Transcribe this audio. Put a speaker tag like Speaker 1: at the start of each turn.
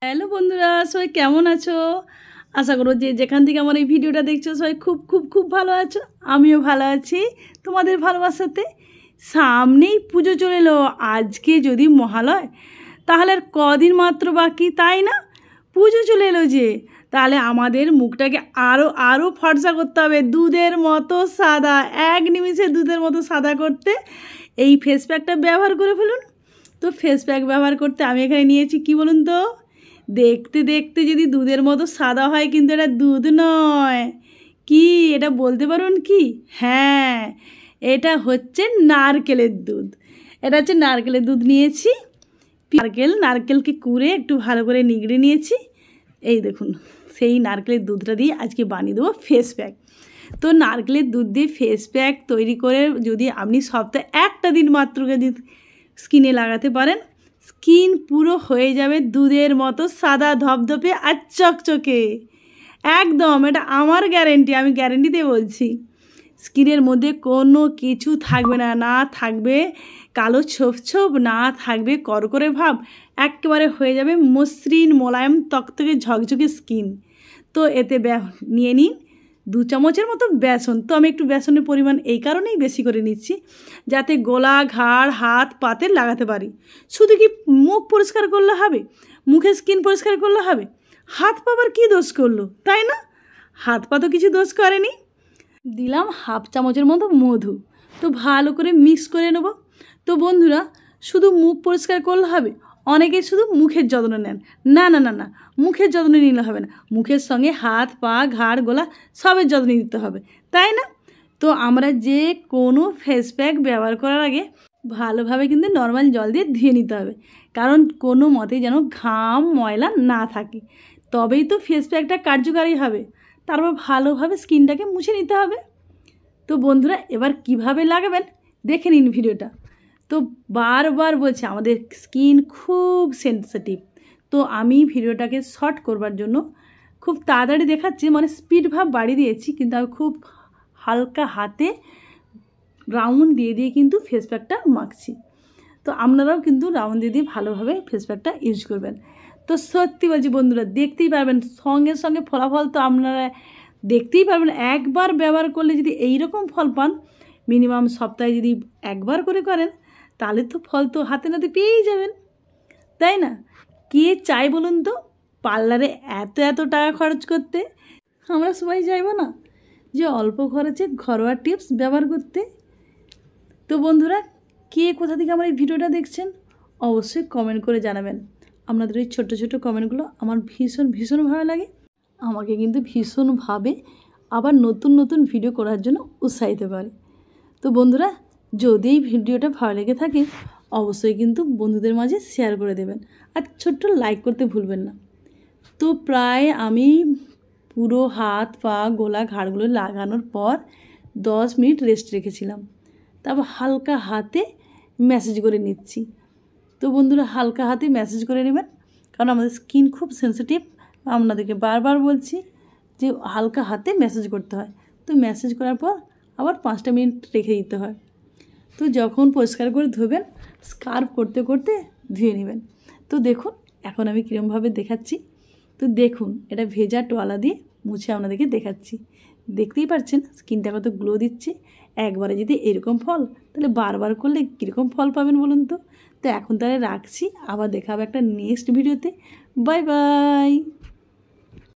Speaker 1: Hello বন্ধুরা, সবাই কেমন আছো? আশা করো যে যেখান থেকে আমার এই ভিডিওটা দেখছো সবাই খুব খুব খুব ভালো আছো। আমিও ভালো আছি তোমাদের ভালোবাসাতে। সামনেই পুজো চলে এলো। আজকে যদি মহালয়, তাহলে আর কদিন মাত্র বাকি, তাই না? পুজো চলে এলো যে, তাহলে আমাদের মুখটাকে আরও আরও ফর্সা করতে হবে, দুধের মতো সাদা, এক নিমিষে দুধের মতো সাদা করতে এই ফেস প্যাকটা ব্যবহার করে ফেলুন। তো ফেস প্যাক ব্যবহার করতে আমি এখানে নিয়েছি কি বলুন তো, দেখতে দেখতে যদি দুধের মতো সাদা হয়, কিন্তু এটা দুধ নয়। কি এটা বলতে পারুন কি? হ্যাঁ, এটা হচ্ছে নারকেলের দুধ। এটা হচ্ছে নারকেলের দুধ নিয়েছি। নারকেলকে কুড়ে একটু ভালো করে নিগড়ে নিয়েছি। এই দেখুন, সেই নারকেলের দুধটা দিয়ে আজকে বানিয়ে দেবো ফেস প্যাক। তো নারকেলের দুধ দিয়ে ফেস প্যাক তৈরি করে যদি আপনি সপ্তাহে একটা দিন মাত্র যদি স্কিনে লাগাতে পারেন, স্কিন পুরো হয়ে যাবে দুধের মতো সাদা ধপধপে আর চকচকে। একদম, এটা আমার গ্যারেন্টি, আমি গ্যারেন্টি দিয়ে বলছি। স্কিনের মধ্যে কোনো কিছু থাকবে না, না থাকবে কালো ছোপ ছোপ, না থাকবে করকরে ভাব, একেবারে হয়ে যাবে মসৃণ মোলায়েম তকতকে ঝকঝকে স্কিন। তো এতে নিয়ে নিন 2 চামচের মতো বেসন। তো আমি একটু বেসনের পরিমাণ এই কারণেই বেশি করে নিচ্ছি, যাতে গলা, ঘাড়, হাত পাতে লাগাতে পারি। শুধু কি মুখ পরিষ্কার করলে হবে? মুখের স্কিন পরিষ্কার করলে হবে? হাত পা আবার কী দোষ করলো, তাই না? হাত পা তো কিছু দোষ করেনি। দিলাম 1/2 চামচের মতো মধু। তো ভালো করে মিক্স করে নেব। তো বন্ধুরা, শুধু মুখ পরিষ্কার করলে হবে? অনেকে শুধু মুখের যত্ন নেন। না না না না, মুখের যত্ন নিলে হবে না, মুখের সঙ্গে হাত পা, ঘাড়, গলা সবের যত্ন নিতে হবে, তাই না? তো আমরা যে কোনো ফেস প্যাক ব্যবহার করার আগে ভালোভাবে কিন্তু নর্মাল জল দিয়ে ধুয়ে নিতে হবে, কারণ কোনো মতেই যেন ঘাম ময়লা না থাকে, তবেই তো ফেস প্যাকটা কার্যকারী হবে। তারপর ভালোভাবে স্কিনটাকে মুছে নিতে হবে। তো বন্ধুরা, এবার কিভাবে লাগাবেন দেখে নিন ভিডিওটা। তো বারবার বলছি, আমাদের স্কিন খুব সেন্সিটিভ। তো আমি ভিডিওটাকে শর্ট করবার জন্য খুব তাড়াতাড়ি দেখাচ্ছি, মানে স্পিড ভাব বাড়িয়ে দিয়েছি, কিন্তু আমি খুব হালকা হাতে রাউন্ড দিয়ে দিয়ে কিন্তু ফেস প্যাকটা মাখছি। তো আপনারাও কিন্তু রাউন্ড দিয়ে দিয়ে ভালোভাবে ফেস প্যাকটা ইউজ করবেন। তো সত্যি বলছি বন্ধুরা, দেখতেই পারবেন সঙ্গে সঙ্গে ফলাফল তো আপনারা দেখতেই পারবেন। একবার ব্যবহার করলে যদি এই রকম ফল পান, মিনিমাম সপ্তাহে যদি একবার করে করেন, তাহলে তো ফল তো হাতে নাতে পেয়েই যাবেন, তাই না? কে চাই বলুন তো পার্লারে এত এত টাকা খরচ করতে? আমরা সবাই চাইবো না যে অল্প খরচে ঘরোয়া টিপস ব্যবহার করতে? তো বন্ধুরা, কে কোথা থেকে আমার এই ভিডিওটা দেখছেন অবশ্যই কমেন্ট করে জানাবেন। আপনাদের ওই ছোটো ছোটো কমেন্টগুলো আমার ভীষণ ভীষণ ভালো লাগে, আমাকে কিন্তু ভীষণভাবে আবার নতুন নতুন ভিডিও করার জন্য উৎসাহিত করে। তো বন্ধুরা, যদি এই ভিডিওটা ভালো লেগে থাকে অবশ্যই কিন্তু বন্ধুদের মাঝে শেয়ার করে দেবেন, আর ছোট্ট লাইক করতে ভুলবেন না। তো প্রায় আমি পুরো হাত পা গলা ঘাড়গুলো লাগানোর পর 10 মিনিট রেস্ট রেখেছিলাম, তারপর হালকা হাতে ম্যাসেজ করে নিচ্ছি। তো বন্ধুরা, হালকা হাতে ম্যাসেজ করে নেবেন, কারণ আমাদের স্কিন খুব সেন্সিটিভ। আপনাদেরকে বারবার বলছি যে হালকা হাতে ম্যাসেজ করতে হয়। তো ম্যাসেজ করার পর আবার 5টা মিনিট রেখে দিতে হয়। তো যখন পরিষ্কার করে ধোবেন, স্কার্ফ করতে করতে ধুয়ে নেবেন। তো দেখুন এখন আমি কীরকমভাবে দেখাচ্ছি। তো দেখুন, এটা ভেজা টোয়ালা দিয়ে মুছে আপনাদেরকে দেখাচ্ছি। দেখতেই পাচ্ছেন স্কিনটা কত গ্লো দিচ্ছে। একবারে যদি এরকম ফল, তাহলে বারবার করলে কীরকম ফল পাবেন বলুন তো? তো এখন তাহলে রাখছি, আবার দেখা হবে একটা নেক্সট ভিডিওতে। Bye bye.